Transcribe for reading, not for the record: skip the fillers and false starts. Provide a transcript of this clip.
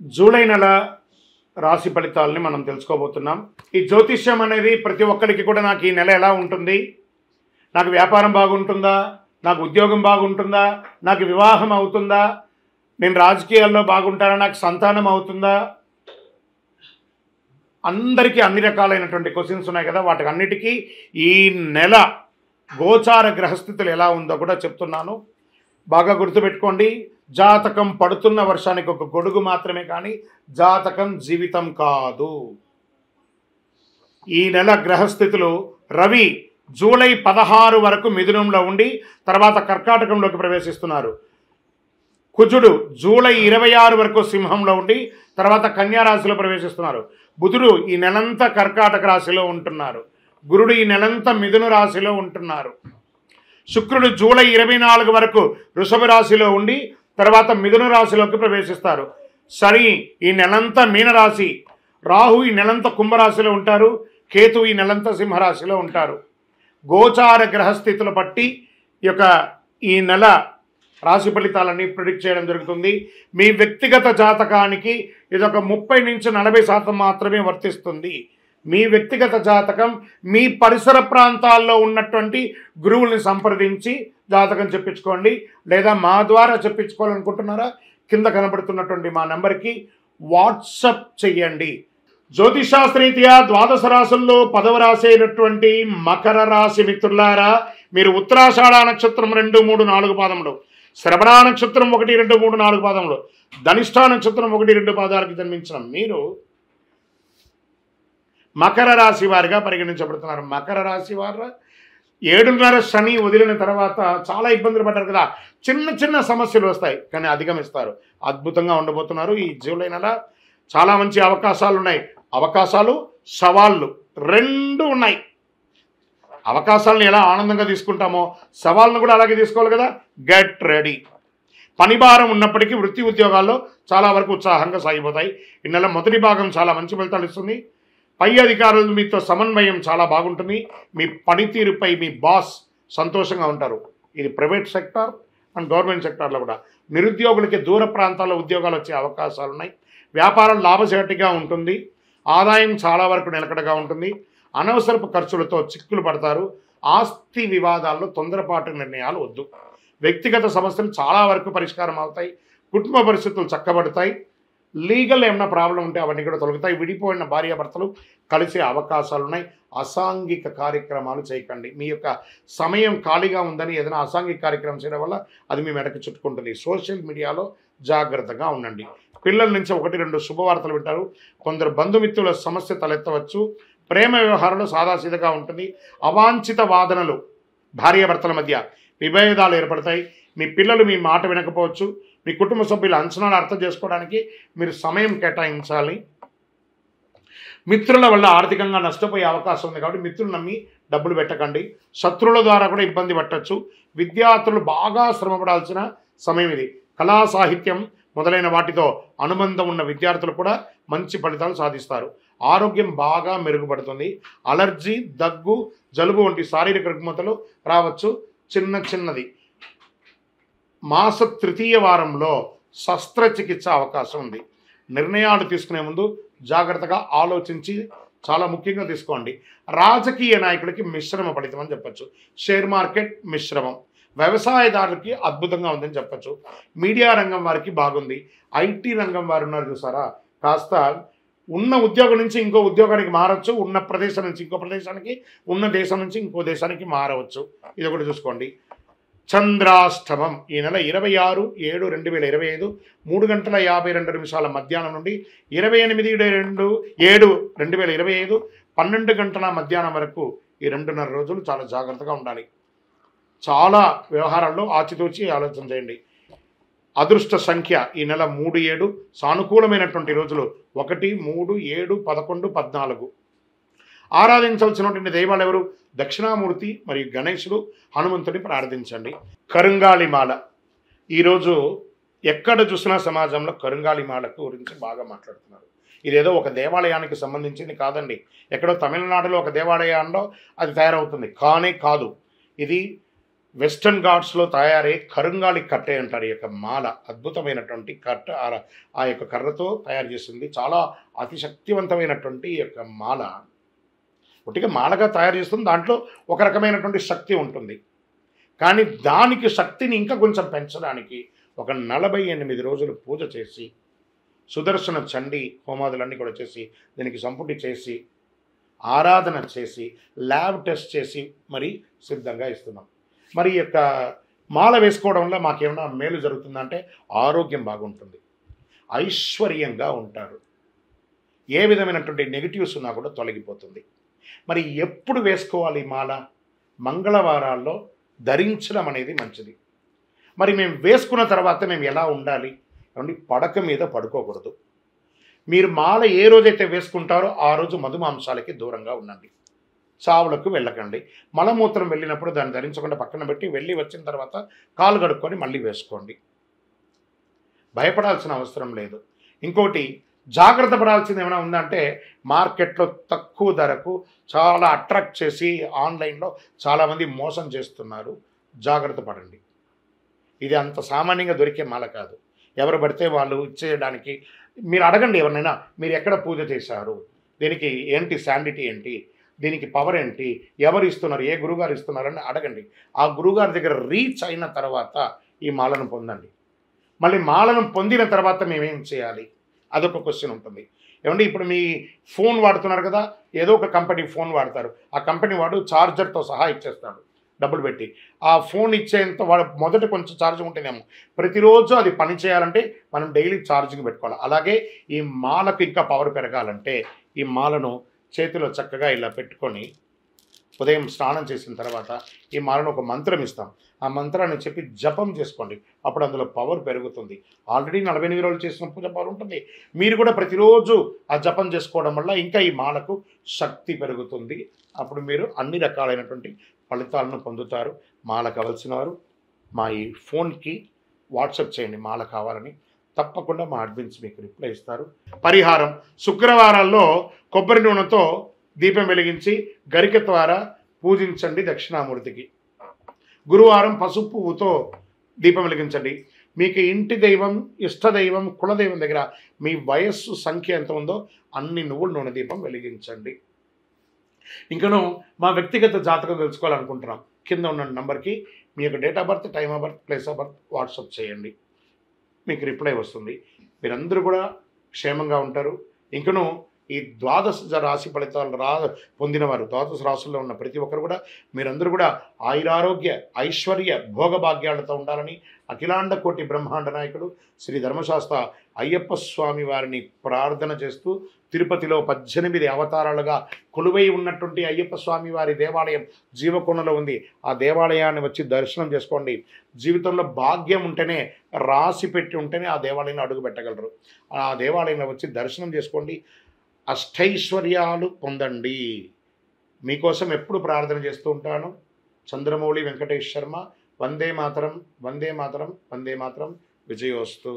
July నెల రాశి ఫలితాలని మనం తెలుసుకోబోతున్నాం. ఈ జ్యోతిష్యం అనేది ప్రతి ఒక్కరికి కూడా నాకు ఈ నెల ఎలా ఉంటుంది, నాకు వ్యాపారం బాగుంటుందా, నాకు ఉద్యోగం బాగుంటుందా, నాకు వివాహం అవుతుందా, నేను రాజకీయాల్లో బాగుంటానా, నాకు సంతానం అవుతుందా, అందరికీ అన్ని రకాలైనటువంటి క్వశ్చన్స్ ఉన్నాయి కదా. వాటికి అన్నిటికీ ఈ నెల గోచార గ్రహస్థితులు ఎలా ఉందో కూడా చెప్తున్నాను. బాగా గుర్తుపెట్టుకోండి. జాతకం పడుతున్న వర్షానికి ఒక గొడుగు మాత్రమే, కానీ జాతకం జీవితం కాదు. ఈ నెల గ్రహస్థితులు: రవి జూలై 16 వరకు మిథునంలో ఉండి తర్వాత కర్కాటకంలోకి ప్రవేశిస్తున్నారు. కుజుడు జూలై 26 వరకు సింహంలో ఉండి తర్వాత కన్యా రాశిలో ప్రవేశిస్తున్నారు. బుధుడు ఈ నెలంతా కర్కాటక రాశిలో ఉంటున్నారు. గురుడు ఈ నెలంతా మిథున రాశిలో ఉంటున్నారు. శుక్రుడు జూలై 24 వరకు వృషభ రాశిలో ఉండి తర్వాత మిథున రాశిలోకి ప్రవేశిస్తారు. శని ఈ నెలంతా మీనరాశి, రాహు ఈ నెలంతా కుంభరాశిలో ఉంటారు, కేతు ఈ నెలంతా సింహరాశిలో ఉంటారు. గోచార గ్రహస్థితులు బట్టి ఈ నెల రాశి ఫలితాలన్నీ ప్రిడిక్ట్ చేయడం జరుగుతుంది. మీ వ్యక్తిగత జాతకానికి ఇదొక 30 నుంచి 40% మాత్రమే వర్తిస్తుంది. మీ వ్యక్తిగత జాతకం మీ పరిసర ప్రాంతాల్లో ఉన్నటువంటి గురువుల్ని సంప్రదించి జాతకం చెప్పించుకోండి. లేదా మా ద్వారా చెప్పించుకోవాలనుకుంటున్నారా, కింద కనబడుతున్నటువంటి మా నెంబర్కి వాట్సప్ చెయ్యండి. జ్యోతిషాస్త్రరీత్యా ద్వాదశ రాశుల్లో 10వ రాశి అయినటువంటి మకర రాశి మిత్రులారా, మీరు ఉత్తరాషాఢ నక్షత్రం 2, 3, 4 పాదములు, శ్రవణ నక్షత్రం 1, 2, 3, 4 పాదములు, ధనిష్ఠ నక్షత్రం 1, 2 పాదాలకు జన్మించిన మీరు మకర రాశి వారిగా పరిగణించబడుతున్నారు. మకర రాశి వారు 7.5 శని వదిలిన తర్వాత చాలా ఇబ్బందులు పడ్డారు కదా. చిన్న చిన్న సమస్యలు వస్తాయి, కానీ అధిగమిస్తారు. అద్భుతంగా ఉండబోతున్నారు. ఈ జూలై నెల చాలా మంచి అవకాశాలు ఉన్నాయి. అవకాశాలు, సవాళ్ళు రెండు ఉన్నాయి. అవకాశాలను ఎలా ఆనందంగా తీసుకుంటామో సవాళ్ళను కూడా అలాగే తీసుకోవాలి కదా. Get ready. పని భారం ఉన్నప్పటికీ వృత్తి ఉద్యోగాల్లో చాలా వరకు ఉత్సాహంగా సాగిపోతాయి. ఈ నెల మొదటి భాగం చాలా మంచి ఫలితాలు ఇస్తుంది. పై అధికారులు మీతో సమన్వయం చాలా బాగుంటుంది. మీ పనితీరుపై మీ బాస్ సంతోషంగా ఉంటారు. ఇది ప్రైవేట్ సెక్టార్ అండ్ గవర్నమెంట్ సెక్టార్లో కూడా. నిరుద్యోగులకి దూర ప్రాంతాల్లో ఉద్యోగాలు వచ్చే అవకాశాలు ఉన్నాయి. వ్యాపారం లాభసాటిగా ఉంటుంది. ఆదాయం చాలా వరకు నిలకడగా ఉంటుంది. అనవసరపు ఖర్చులతో చిక్కులు పడతారు. ఆస్తి వివాదాల్లో తొందరపాటు నిర్ణయాలు వద్దు. వ్యక్తిగత సమస్యలు చాలా వరకు పరిష్కారం అవుతాయి. కుటుంబ పరిస్థితులు చక్కబడతాయి. లీగల్ ఏమైనా ప్రాబ్లం ఉంటే అవన్నీ కూడా తొలగుతాయి. విడిపోయిన భార్యాభర్తలు కలిసే అవకాశాలు ఉన్నాయి. అసాంఘిక కార్యక్రమాలు చేయకండి. మీ యొక్క సమయం ఖాళీగా ఉందని ఏదైనా అసాంఘిక కార్యక్రమం చేయడం వల్ల అది మీ మెడకు చుట్టుకుంటుంది. సోషల్ మీడియాలో జాగ్రత్తగా ఉండండి. పిల్లల నుంచి 1, 2 శుభవార్తలు వింటారు. కొందరు బంధుమిత్రుల సమస్య తలెత్తవచ్చు. ప్రేమ వ్యవహారంలో సాదాసీదగా ఉంటుంది. అవాంఛిత వాదనలు, భార్యాభర్తల మధ్య విభేదాలు ఏర్పడతాయి. మీ పిల్లలు మీ మాట వినకపోవచ్చు. మీ కుటుంబ సభ్యుల అంచనాలు అర్థం చేసుకోవడానికి మీరు సమయం కేటాయించాలి. మిత్రుల వల్ల ఆర్థికంగా నష్టపోయే అవకాశం ఉంది కాబట్టి మిత్రులు నమ్మి డబ్బులు పెట్టకండి. శత్రువుల ద్వారా కూడా ఇబ్బంది పట్టచ్చు. విద్యార్థులు బాగా శ్రమపడాల్సిన సమయం ఇది. కళా సాహిత్యం మొదలైన వాటితో అనుబంధం ఉన్న విద్యార్థులు కూడా మంచి ఫలితాలు సాధిస్తారు. ఆరోగ్యం బాగా మెరుగుపడుతుంది. అలర్జీ, దగ్గు, జలుబు వంటి శారీరక రుగ్మతలు రావచ్చు. చిన్నది మాస 3వ వారంలో శస్త్రచికిత్స అవకాశం ఉంది. నిర్ణయాలు తీసుకునే ముందు జాగ్రత్తగా ఆలోచించి చాలా ముఖ్యంగా తీసుకోండి. రాజకీయ నాయకులకి మిశ్రమ ఫలితం అని చెప్పచ్చు. షేర్ మార్కెట్ మిశ్రమం. వ్యవసాయదారులకి అద్భుతంగా ఉందని చెప్పచ్చు. మీడియా రంగం వారికి బాగుంది. ఐటీ రంగం వారు ఉన్నారు చూసారా, కాస్త ఉన్న ఉద్యోగం నుంచి ఇంకో ఉద్యోగానికి మారచ్చు. ఉన్న ప్రదేశం నుంచి ఇంకో ప్రదేశానికి, ఉన్న దేశం నుంచి ఇంకో దేశానికి మారవచ్చు. ఇది ఒకటి చూసుకోండి. చంద్రాష్టమం ఈ నెల 26/7/2025 3:52 మధ్యాహ్నం నుండి 28/7/2025 12 గంటల మధ్యాహ్నం వరకు ఈ 2.5 రోజులు చాలా జాగ్రత్తగా ఉండాలి. చాలా వ్యవహారాల్లో ఆచితూచి ఆలోచన చేయండి. అదృష్ట సంఖ్య ఈ నెల 3, 7. సానుకూలమైనటువంటి రోజులు 1, 3, 7, 11, 14. ఆరాధించవలసినటువంటి దైవాలు ఎవరు? దక్షిణామూర్తి మరియు గణేశుడు, హనుమంతుని ప్రార్థించండి. కరుంగాళిమాల ఈరోజు ఎక్కడ చూసినా సమాజంలో కరుంగాళిమాల గురించి బాగా మాట్లాడుతున్నారు. ఇదేదో ఒక దేవాలయానికి సంబంధించింది కాదండి. ఎక్కడో తమిళనాడులో ఒక దేవాలయంలో అది తయారవుతుంది కానే కాదు. ఇది వెస్టర్న్ ఘాట్స్లో తయారయ్యే కరుంగాలి కట్టె అంటారు ఈ యొక్క మాల. అద్భుతమైనటువంటి కట్ట ఆ యొక్క కర్రతో తయారు చేసింది. చాలా అతి శక్తివంతమైనటువంటి ఈ యొక్క మాల. ఒట్టిగా మాలగా తయారు చేస్తుంది, దాంట్లో ఒక రకమైనటువంటి శక్తి ఉంటుంది. కానీ దానికి శక్తిని ఇంకా కొంచెం పెంచడానికి ఒక 48 రోజులు పూజ చేసి, సుదర్శన చండీ హోమాదులన్నీ కూడా చేసి, దీనికి సంపుటి చేసి, ఆరాధన చేసి, ల్యాబ్ టెస్ట్ చేసి మరి సిద్ధంగా ఇస్తున్నాం. మరి ఈ యొక్క మాల వేసుకోవడం వల్ల మాకేమైనా మేలు జరుగుతుందంటే ఆరోగ్యం బాగుంటుంది, ఐశ్వర్యంగా ఉంటారు, ఏ విధమైనటువంటి నెగిటివ్స్ ఉన్నా కూడా తొలగిపోతుంది. మరి ఎప్పుడు వేసుకోవాలి ఈ మాల? మంగళవారాల్లో ధరించడం అనేది మంచిది. మరి మేము వేసుకున్న తర్వాత మేము ఎలా ఉండాలి అంటే, పడక మీద పడుకోకూడదు. మీరు మాల ఏ రోజైతే వేసుకుంటారో ఆ రోజు మధుమాంసాలకి దూరంగా ఉండండి, చావులకు వెళ్ళకండి. మలమూత్రం వెళ్ళినప్పుడు దాన్ని ధరించకుండా పక్కన పెట్టి వెళ్ళి వచ్చిన తర్వాత కాలు కడుక్కొని మళ్ళీ వేసుకోండి. భయపడాల్సిన అవసరం లేదు. ఇంకోటి జాగ్రత్త పడాల్సింది ఏమైనా ఉందంటే, మార్కెట్లో తక్కువ ధరకు చాలా అట్రాక్ట్ చేసి ఆన్లైన్లో చాలామంది మోసం చేస్తున్నారు. జాగ్రత్త పడండి. ఇది అంత సామాన్యంగా దొరికే మాల కాదు. ఎవరు పడితే వాళ్ళు ఇచ్చేయడానికి. మీరు అడగండి ఎవరినైనా, మీరు ఎక్కడ పూజ చేశారు, దీనికి ఏంటి శాండిటీ ఏంటి, దీనికి పవర్ ఏంటి, ఎవరు ఇస్తున్నారు, ఏ గురుగారు ఇస్తున్నారని అడగండి. ఆ గురుగారి దగ్గర రీచ్ అయిన తర్వాత ఈ మాలను పొందండి. మళ్ళీ మాలను పొందిన తర్వాత మేమేం చేయాలి, అదొక క్వశ్చన్ ఉంటుంది. ఏమంటే ఇప్పుడు మీ ఫోన్ వాడుతున్నారు కదా, ఏదో ఒక కంపెనీ ఫోన్ వాడతారు, ఆ కంపెనీ వాడు ఛార్జర్తో సహా ఇచ్చేస్తాడు డబ్బులు పెట్టి. ఆ ఫోన్ ఇచ్చేంత వాడు మొదట కొంచెం ఛార్జ్ ఉంటేనేమో, ప్రతిరోజు అది పని చేయాలంటే మనం డైలీ ఛార్జింగ్ పెట్టుకోవాలి. అలాగే ఈ మాలకు ఇంకా పవర్ పెరగాలంటే ఈ మాలను చేతిలో చక్కగా ఇలా పెట్టుకొని ఉదయం స్నానం చేసిన తర్వాత ఈ మాలను ఒక మంత్రం ఇస్తాం, ఆ మంత్రాన్ని చెప్పి జపం చేసుకోండి. అప్పుడు అందులో పవర్ పెరుగుతుంది. ఆల్రెడీ 48 రోజులు చేసిన పూజ పవర్ ఉంటుంది. మీరు కూడా ప్రతిరోజు ఆ జపం చేసుకోవడం వల్ల ఇంకా ఈ మాలకు శక్తి పెరుగుతుంది. అప్పుడు మీరు అన్ని రకాలైనటువంటి ఫలితాలను పొందుతారు. మాల కావాల్సిన వారు మా ఈ ఫోన్కి వాట్సాప్ చేయండి మాల కావాలని. తప్పకుండా మా అడ్మిన్స్ మీకు రిప్లై ఇస్తారు. పరిహారం: శుక్రవారాల్లో కొబ్బరి నూనెతో దీపం వెలిగించి గరిక ద్వారా పూజించండి దక్షిణామూర్తికి. గురువారం పసుపు పువ్వుతో దీపం వెలిగించండి. మీకు ఇంటి దైవం, ఇష్టదైవం, కులదైవం దగ్గర మీ వయస్సు సంఖ్య ఎంత ఉందో అన్ని నువ్వుల నూనె దీపం వెలిగించండి. ఇంకను మా వ్యక్తిగత జాతకం తెలుసుకోవాలనుకుంటున్నాం, కింద ఉన్న నంబర్కి మీ యొక్క date of birth, time of birth, place of birth WhatsApp చేయండి, మీకు రిప్లై వస్తుంది. మీరందరూ కూడా క్షేమంగా ఉంటారు. ఇంకను ఈ ద్వాదశ రాశి ఫలితాలు పొందినవారు, ద్వాదశ రాశుల్లో ఉన్న ప్రతి ఒక్కరు కూడా మీరందరూ కూడా ఆయురారోగ్య ఐశ్వర్య భోగభాగ్యాలతో ఉండాలని అఖిలాండ కోటి బ్రహ్మాండ నాయకుడు శ్రీ ధర్మశాస్త్ర అయ్యప్ప స్వామి వారిని ప్రార్థన చేస్తూ, తిరుపతిలో 18 అవతారాలుగా కొలువై ఉన్నటువంటి అయ్యప్ప స్వామి వారి దేవాలయం జీవకోణలో ఉంది. ఆ దేవాలయాన్ని వచ్చి దర్శనం చేసుకోండి. జీవితంలో భాగ్యం ఉంటేనే, రాసి పెట్టి ఉంటేనే ఆ దేవాలయంలో అడుగు పెట్టగలరు. ఆ దేవాలయంలో వచ్చి దర్శనం చేసుకోండి, అష్టైశ్వర్యాలు పొందండి. మీకోసం ఎప్పుడు ప్రార్థన చేస్తూ ఉంటాను. చంద్రమౌళి వెంకటేష్ శర్మ. వందే మాతరం, వందే మాతరం, వందే మాతరం. విజయోస్తు.